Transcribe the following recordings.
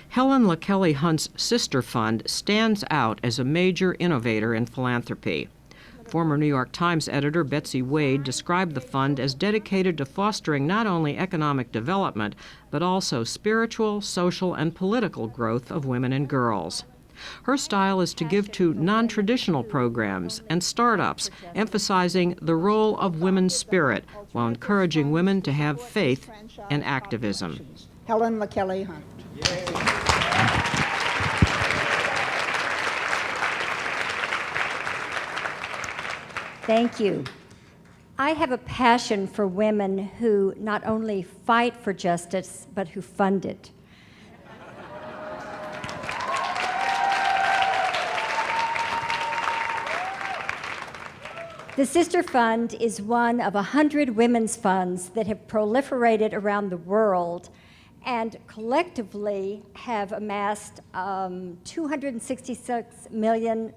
Helen LaKelly Hunt's sister fund stands out as a major innovator in philanthropy. Former New York Times editor Betsy Wade described the fund as dedicated to fostering not only economic development, but also spiritual, social, and political growth of women and girls. Her style is to give to non-traditional programs and startups, emphasizing the role of women's spirit while encouraging women to have faith and activism. Helen LaKelly Hunt. Thank you. I have a passion for women who not only fight for justice, but who fund it. The Sister Fund is one of 100 women's funds that have proliferated around the world and collectively have amassed $266 million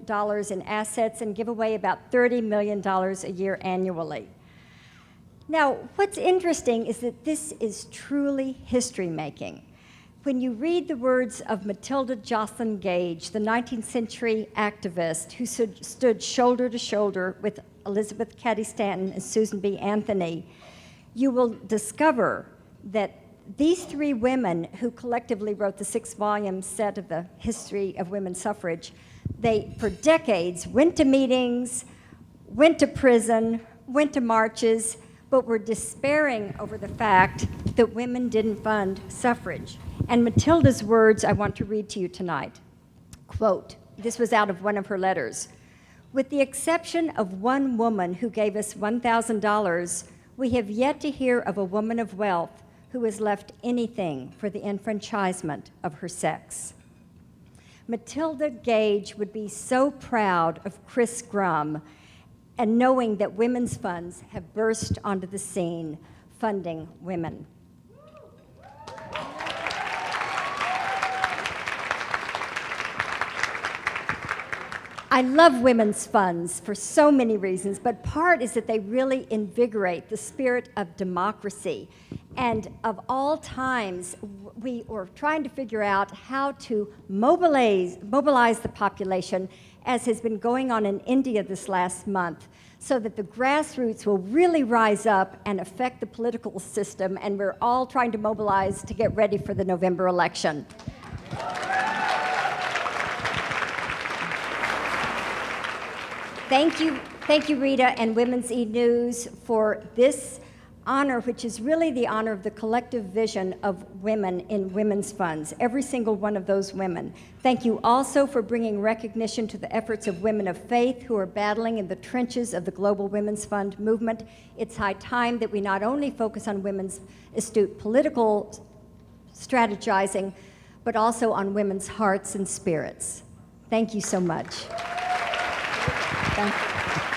in assets and give away about $30 million a year annually. Now, what's interesting is that this is truly history-making. When you read the words of Matilda Joslyn Gage, the 19th century activist who stood shoulder to shoulder with Elizabeth Cady Stanton and Susan B. Anthony, you will discover that these three women who collectively wrote the 6-volume set of the history of women's suffrage, they, for decades, went to meetings, went to prison, went to marches, but were despairing over the fact that women didn't fund suffrage. And Matilda's words I want to read to you tonight. Quote, this was out of one of her letters. With the exception of one woman who gave us $1,000, we have yet to hear of a woman of wealth who has left anything for the enfranchisement of her sex. Matilda Gage would be so proud of Chris Grum and knowing that women's funds have burst onto the scene, funding women. I love women's funds for so many reasons, but part is that they really invigorate the spirit of democracy. And of all times, we were trying to figure out how to mobilize the population, as has been going on in India this last month, so that the grassroots will really rise up and affect the political system, and we're all trying to mobilize to get ready for the November election. Thank you, Rita and Women's eNews for this honor, which is really the honor of the collective vision of women in women's funds, every single one of those women. Thank you also for bringing recognition to the efforts of women of faith who are battling in the trenches of the global Women's Fund movement. It's high time that we not only focus on women's astute political strategizing, but also on women's hearts and spirits. Thank you so much. Thank you.